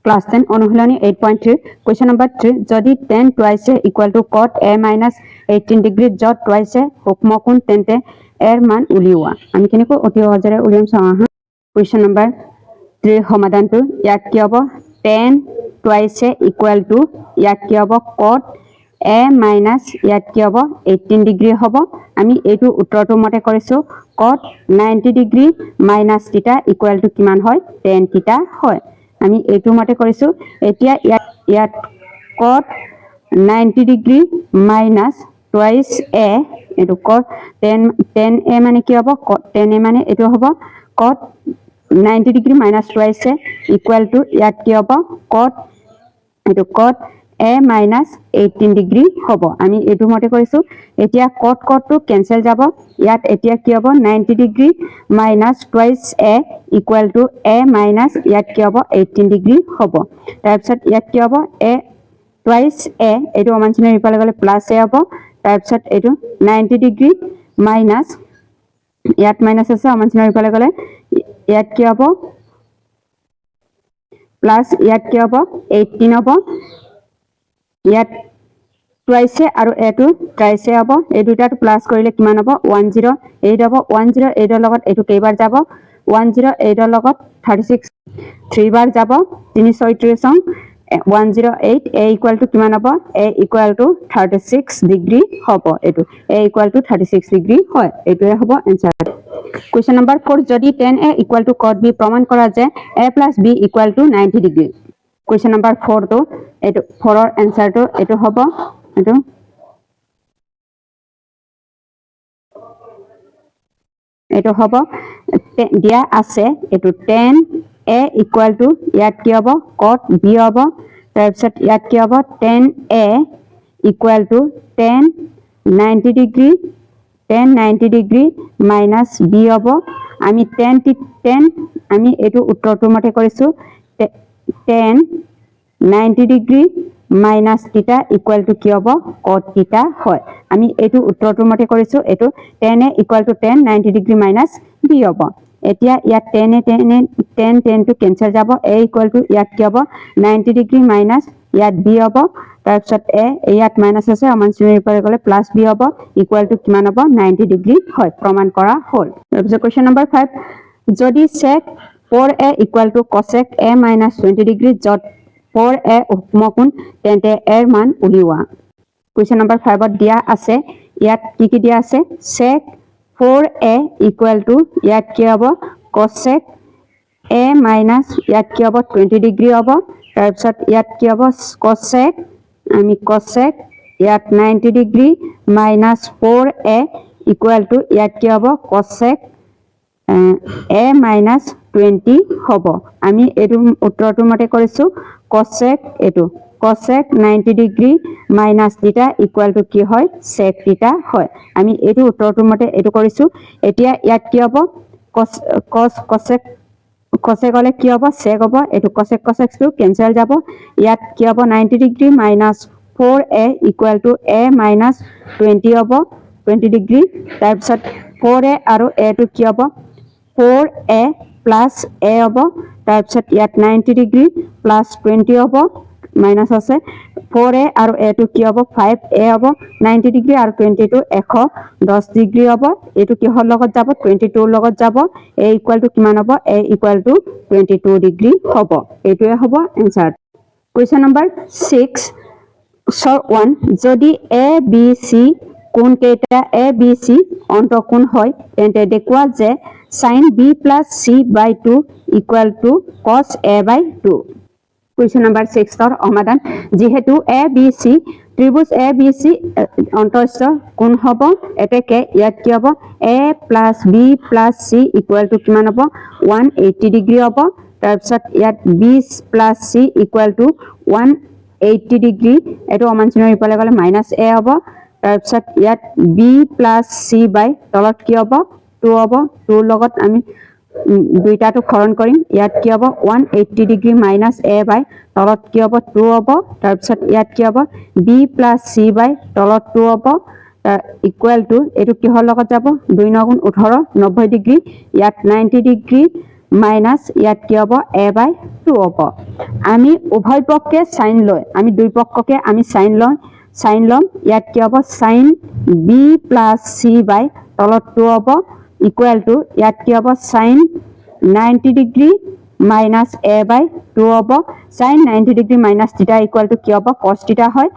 Class 10 অনুশীলনী 8.3 question number 3 যদি tan twice equal to cot a minus 18 degree যত twice সূক্ষ্ম কোণ তেন্তে এর মান উলিওৱা আমি কেনেকৈ অতি সহজৰে উলিয়াম চাওঁ আহা question number 3 সমাধানটো ইয়াত কি হ'ব tan twice equal to ইয়াত কি হ'ব cot a minus ইয়াত কি হ'ব 18 degree হ'ব আমি এইটো উত্তৰটো মতে কৰিছো cot 90 degree minus theta equal to কিমান হয় tan theta হয় আমি এইটো মতে কৰিছো এতিয়া ইয়াত cot 90 degree minus twice a এটো cot tan a মানে কি হ'ব cot tan a মানে এটো হ'ব cot 90 degree minus twice a equal to ইয়াত কি হ'ব cot এটো cot a minus 18 degree হ'ব আমি এটো মতে কৰিছো এতিয়া cot টো ক্যান্সেল যাব ইয়াত এতিয়া কি হ'ব 90 degree minus twice a equal to a minus ইয়াত কি হ'ব 18 degree হ'ব তাৰপিছত ইয়াত কি হ'ব a twice a এটো অমানচিনে ৰিপালে গলে প্লাস a হ'ব তাৰপিছত এটো 90 degree minus ইয়াত মাইনাস আছে অমানচিনে ৰিপালে গলে ইয়াত কি হ'ব প্লাস ইয়াত কি হ'ব 18 হ'ব ইয়াত twice আৰু এটো twice হ'ব এই দুটাটো প্লাস কৰিলে কিমান হ'ব 108 হ'ব 108 ৰ লগত এটো কেইবাৰ যাব 108 ৰ লগত 36 3 বাৰ যাব 336 108 a equal to কিমান হ'ব a equal to 36 degree হ'ব এটো a equal to 36 degree হয় এটোৱে হ'ব आंसर question number 4 যদি tan a equal to cot b প্ৰমাণ কৰা যে a plus b equal to 90 degree question number 4 to এটো 4 ৰ आंसर to এটো হ'ব এটো এটো হ'ব দিয়া আছে এটো tan a equal to ইয়াত কি হ'ব cot b হ'ব তাৰপিছত ইয়াত কি হ'ব tan a equal to tan 90 degree minus b হ'ব আমি tan আমি এটো উত্তৰটো মতে কৰিছো tan 90 degree minus theta equal to কি হ'ব cot theta হয় আমি এটো উত্তৰটো মতে কৰিছো এটো tan a equal to tan 90 degree minus b হ'ব এতিয়া ইয়াত tan to cancel যাব a equal to ইয়াত কি হ'ব 90 degree minus ইয়াত b হ'ব তাৰপিছত a ইয়াত মাইনাস আছে অমানচিনে ৰিপালে গলে প্লাস b হ'ব equal to কিমান হ'ব 90 degree হয় প্ৰমাণ কৰা হ'ল তাৰপিছত question number 5 যদি sec 4a equal to cosec a minus 20 degree যত 4a সূক্ষ্ম কোণ তেন্তে এর মান উলিওৱা question number 5 ত দিয়া আছে ইয়াত কি দিয়া আছে sec 4a equal to ইয়াত কি হ'ব cosec a minus ইয়াত কি হ'ব 20 degree হ'ব তাৰপিছত ইয়াত কি হ'ব cosec আমি cosec ইয়াত 90 degree minus 4a equal to ইয়াত কি হ'ব cosec a minus 20 হ'ব আমি এটো উত্তৰটো মতে কৰিছো cosec এটো cosec 90 degree minus theta equal to কি হয় sec theta হয় আমি এটো উত্তৰটো মতে এটো কৰিছো এতিয়া ইয়াত কি হ'ব cosec হলে কি হ'ব sec হ'ব এটো cosec টো ক্যান্সেল যাব ইয়াত কি হ'ব 90 degree minus 4a equal to a minus 20 হ'ব 20 degree তাৰপিছত 4a আৰু a টো কি হ'ব 4a plus a হ'ব তাৰপিছত ইয়াত 90 degree plus 20 হ'ব মাইনাস আছে 4a আৰু a টো কি হ'ব 5a হ'ব 90 degree আৰু 20 টো 110 degree হ'ব এটো কি হল লগত যাব 22 লগত যাব a equal to কিমান হ'ব a equal to 22 degree হ'ব এটোৱে হ'ব आंसर question number 6 short 1 যদি a b c কোণ কেইটা a b c অন্তঃকোণ হয় তেন্তে দেখুৱা যে sin b plus c by 2 equal to cos a by 2 question number 6 ৰ সমাধান যেহেতু a b c ত্ৰিভুজ a b c অন্তঃস্থ কোণ হ'ব এতেকে ইয়াত কি হ'ব a plus b plus c equal to কিমান হ'ব 180 degree হ'ব তাৰপিছত ইয়াত b plus c equal to 180 degree এটো অমানচিনে ৰিপালে গলে -a হ'ব তাৰপিছত ইয়াত b plus c by তলত কি হ'ব 2 হ'ব 2 লগত আমি দুইটাটো হৰণ কৰিম ইয়াত কি হ'ব 180 degree minus a by তলত কি হ'ব 2 হ'ব তাৰপিছত ইয়াত কি হ'ব b plus c by তলত 2 হ'ব equal to এটো কি হল লগত যাব 2 9 18 90 degree ইয়াত 90 degree মাইনাছ ইয়াত কি হ'ব a/2 হ'ব আমি উভয় পক্ষে সাইন লৈ আমি দুই পক্ষকে আমি সাইন লম ইয়াত কি হ'ব সাইন b + c বাই তলত 2 হ'ব ইকুৱেল টু ইয়াত কি হ'ব সাইন 90 ডিগ্ৰী মাইনাছ a/2 হ'ব সাইন 90 ডিগ্ৰী মাইনাছ থিটা ইকুৱেল টু কি হ'ব cos থিটা হয়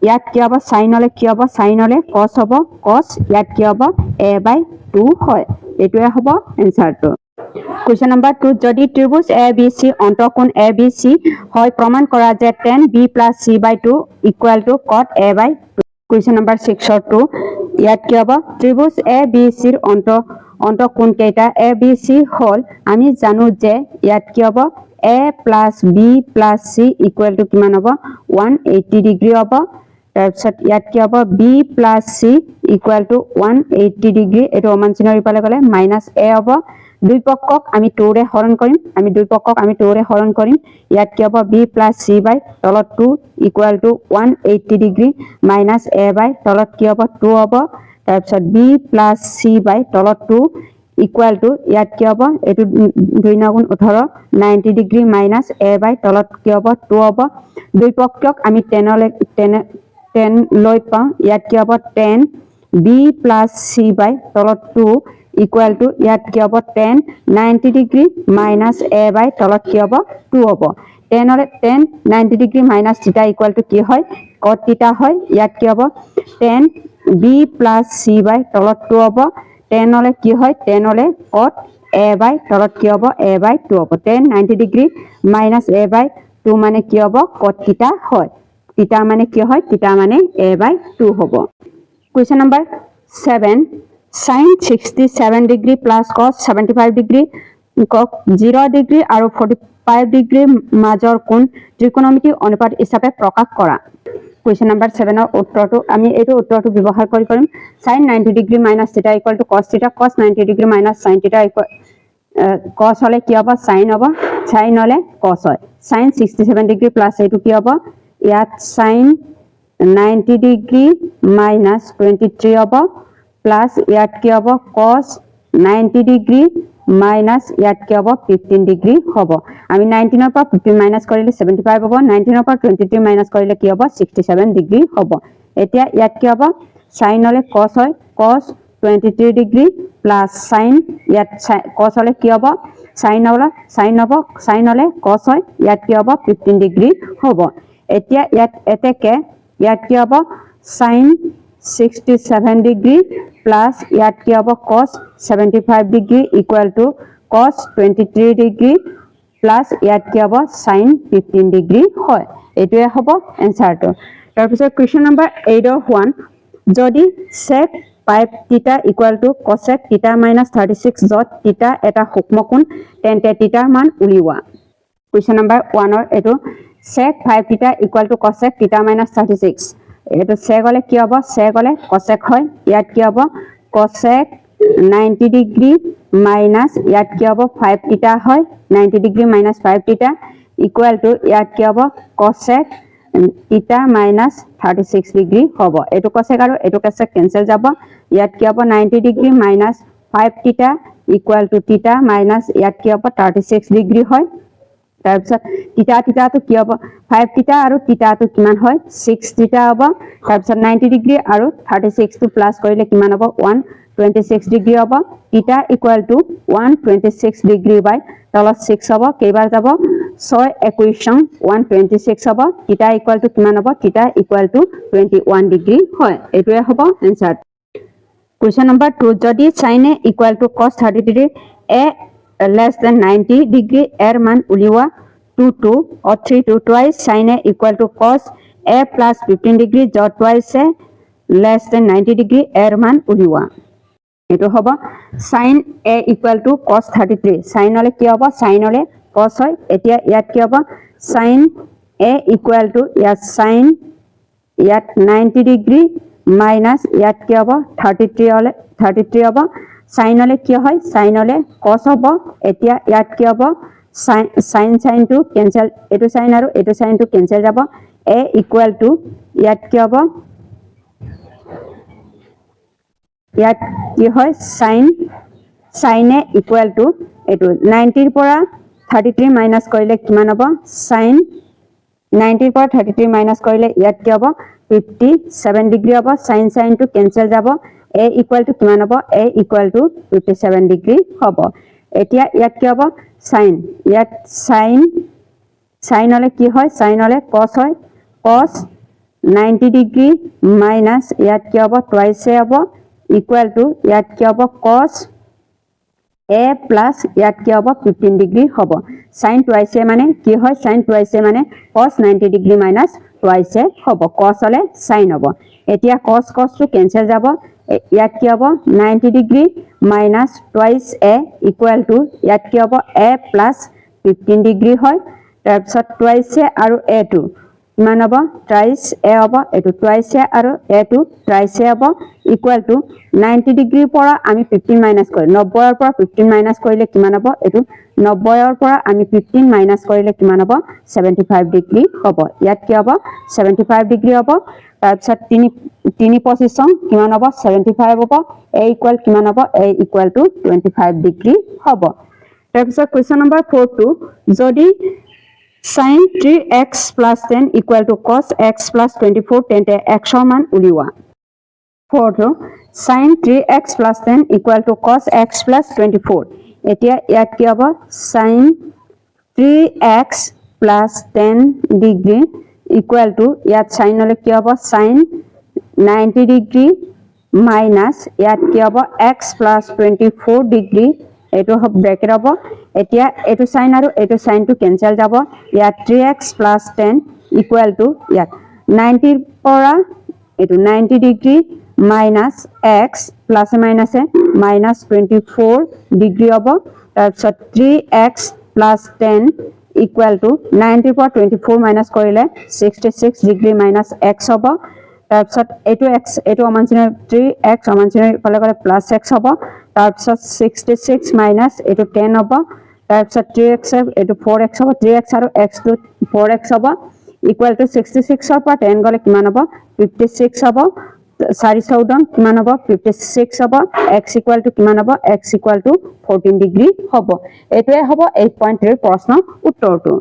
ইয়াত কি হ'ব সাইন হলে কি হ'ব সাইন হলে cos হ'ব cos ইয়াত কি হ'ব a/2 হয় এটোৱে হ'ব এনসারটো Question number 2 যদি ত্রিভুজ ABC অন্তঃকোণ ABC হয় প্রমাণ করা যে tan B + c/2 = cot a/2 Question number 6 or 2 ইয়াত কি হ'ব ত্রিভুজ ABC ৰ অন্তঃকোণ কেইটা ABC হল আমি জানো যে ইয়াত কি হ'ব A + B + C = কিমান হ'ব 180 ডিগ্ৰী হ'ব তাৰপিছত ইয়াত কি হ'ব B + C = 180 ডিগ্ৰী এটো সমান চিনৰ ইফালে গলে -a হ'ব দুই পক্ষক আমি 2 ৰে হৰণ কৰিম ইয়াত কি হ'ব B + C বাই তলত 2 = 180 ডিগ্ৰী -a বাই তলত কি হ'ব 2 হ'ব তাৰপিছত B + C বাই তলত 2 = ইয়াত কি হ'ব এটো 2 * 18 90 ডিগ্ৰী -a বাই তলত কি হ'ব 2 হ'ব দুই পক্ষক আমি 10 লৈ পাওঁ ইয়াত কি হ'ব 10 B + C বাই তলত 2 = ইয়াত কি হ'ব 10 90 ডিগ্ৰী -a বাই তলত কি হ'ব 2 হ'ব 10 90 ডিগ্ৰী - থিটা = কি হয় cot থিটা হয় ইয়াত কি হ'ব 10 B + C বাই তলত 2 হ'ব 10 হলে কি হয় 10 হলে cot a বাই তলত কি হ'ব a/2 হ'ব 10 90 ডিগ্ৰী -a বাই 2 মানে কি হ'ব cot থিটা হয় থিটা মানে কি হয় থিটা মানে a/2 হ'ব Question number 7 sin 67 degree + cos 75 degree 0 degree আৰু 45 ডিগ্ৰীৰ মাজৰ কোণ ত্ৰিকোণমিতি অনুপাত হিচাপে প্ৰকাশ কৰা Question number 7 ৰ উত্তৰটো আমি এইটো উত্তৰটো ব্যৱহাৰ কৰিম sin 90 ডিগ্ৰী - থিটা = cos থিটা cos 90 ডিগ্ৰী - sin থিটা cos হলে কি হ'ব sin হ'ব sin হলে cos হয় sin 67 ডিগ্ৰী প্লাস এইটো কি হ'ব ইয়াত sin 90 ডিগ্ৰী - 23 হ'ব প্লাস ইয়াত কি হ'ব cos 90 ডিগ্ৰী - ইয়াত কি হ'ব 15 ডিগ্ৰী হ'ব আমি 19 ৰ পৰা 15 মাইনাস কৰিলে 75 হ'ব 19 ৰ পৰা 23 মাইনাস কৰিলে কি হ'ব 67 ডিগ্ৰী হ'ব এতিয়া ইয়াত কি হ'ব sin হলে cos হয় cos 23 ডিগ্ৰী প্লাস sin ইয়াত cos হলে কি হ'ব sin হলে cos হয় ইয়াত কি হ'ব 15 ডিগ্ৰী হ'ব এতিয়া এতেকে ইয়াত কি হ'ব sin 67 ডিগ্ৰী প্লাস ইয়াত কি হ'ব cos 75 degree = cos 23 degree plus ইয়াত কি হ'ব sin 15 ডিগ্ৰী হয় এটোৱে হ'ব এনসাৰটো তাৰ পিছত কোৱেশ্চন নম্বৰ 8 of 1 যদি sec 5 θ = cosec θ - 36 যত θ এটা সূক্ষ্মকোণ তেন্তে θ ৰ মান উলিওৱা কোৱেশ্চন নম্বৰ 1 ৰ এটো sec 5 θ = cosec θ - 36 এটো sec হলে কি হ'ব sec হলে cosec হয় ইয়াত কি হ'ব cosec 90 ডিগ্ৰী - ইয়াত কি হ'ব 5 θ হয় 90 ডিগ্ৰী - 5 θ = ইয়াত কি হ'ব cosec θ - 36 ডিগ্ৰী হ'ব এটো cosec আৰু এটো cosec কেনসেল যাব ইয়াত কি হ'ব 90 ডিগ্ৰী - 5 θ = θ - ইয়াত কি হ'ব 36 ডিগ্ৰী হয় তাৰ পিছত θ তো কি হ'ব 5 θ আৰু θ তো কিমান হয় 6 θ হ'ব তাৰ পিছত 90 ডিগ্ৰী আৰু 36 টো প্লাস কৰিলে কিমান হ'ব 126 ডিগ্ৰী হ'ব θ = 126 ডিগ্ৰী বাই তলত 6 হ'ব কেইবাৰ যাব 6 21 126 হ'ব θ = কিমান হ'ব θ = 21 ডিগ্ৰী হয় এটোৱে হ'ব এনসাৰ Question number 2 যদি sin a = cos 30 degree a less than 90 degree এর মান উলিওয়া 2 or 3 to twice sin a = cos a plus 15 degree যত twice a less than 90 degree এর মান উলিওয়া এটো হ'ব sin a = cos 33 sin হলে কি হ'ব sin হলে cos হয় এতিয়া ইয়াত কি হ'ব sin a = ইয়াত sin ইয়াত 90 ডিগ্ৰী মাইনাস ইয়াত কি হ'ব 33 হ'ব sin হলে কি হয় sin হলে cos হ'ব এতিয়া ইয়াত কি হ'ব sin টো কেনসেল এটো sin আৰু এটো sin টো কেনসেল যাব a = ইয়াত কি হ'ব ইয়াত কি হয় sin sin a equal to এটো 90 ৰ পৰা 33 মাইনাস কৰিলে কিমান হ'ব sin 90 ৰ পৰা 33 মাইনাস কৰিলে ইয়াত কি হ'ব 57 ডিগ্ৰী হ'ব sin টো কেনসেল যাব a equal to কিমান হ'ব a equal to 57 ডিগ্ৰী হ'ব এতিয়া ইয়াত কি হ'ব sin ইয়াত sin হলে কি হয় sin হলে cos হয় cos 90 ডিগ্ৰী মাইনাস ইয়াত কি হ'ব twice হ'ব equal to ইয়াত কি হ'ব cos a plus ইয়াত কি হ'ব 15 ডিগ্ৰী হ'ব sin twice মানে কি হয় sin twice মানে cos 90 ডিগ্ৰী minus twice হ'ব cos হলে sin হ'ব এতিয়া cos টো কেনসেল যাব ইয়াত কি হ'ব 90 degree minus twice a equal to ইয়াত কি হ'ব a plus 15 ডিগ্ৰী হয় তাৰ পিছত twice আৰু a টো কিমান হ'ব twice a হ'ব এটো twice আৰু a টো twice হ'ব equal to 90 ডিগ্ৰীৰ পৰা আমি 15 মাইনাস কৰি 90 ৰ পৰা 15 মাইনাস কৰিলে কিমান হ'ব এটো 90 ৰ পৰা আমি 15 মাইনাস কৰিলে কিমান হ'ব 75 ডিগ্ৰী হ'ব ইয়াত কি হ'ব 75 ডিগ্ৰী হ'ব তাৰ পিছত 3 পজিশন কিমান হ'ব 75 হ'ব a ইকুয়াল কিমান হ'ব a ইকুয়াল টু 25 ডিগ্ৰী হ'ব তাৰ পিছত কোৱেশ্চন নম্বৰ 4 টো যদি sin 3x plus 10 equal to cos x plus 24 তেন্তে x ৰ মান উলিওৱা 4 টো sin 3x plus 10 equal to cos x plus 24 এতিয়া ইয়াত কি হ'ব sin 3x plus 10 degree equal to ইয়াত sin হলে কি হ'ব sin 90 ডিগ্ৰী minus ইয়াত কি হ'ব x plus 24 ডিগ্ৰী এটো হ'ব ব্ৰ্যাকেট হ'ব এতিয়া এটো sin আৰু এটো sin টো কেনসেল যাব ইয়াত 3x plus 10 equal to ইয়াত 90 ৰ পৰা এটো 90 degree minus x plus minus minus 24 degree হ'ব তাৰ পিছত 3x plus 10 equal to 90 ৰ পৰা 24 minus কৰিলে 66 ডিগ্ৰী minus x হ'ব তাৰ পিছত এটো x এটো অমানচিনৰ 3x অমানচিনৰ ফালে গলে plus x হ'ব তাৰ পিছত 66 minus এটো 10 হ'ব তাৰ পিছত 3x এটো 4x হ'ব 3x আৰু x টো 4x হ'ব equal to 66 ৰ পৰা 10 গলে কিমান হ'ব 56 হ'ব 414 কিমান হ'ব 56 হ'ব x equal to কিমান হ'ব x equal to 14 ডিগ্ৰী হ'ব এটোৱে হ'ব 8.3 প্ৰশ্নৰ উত্তৰটো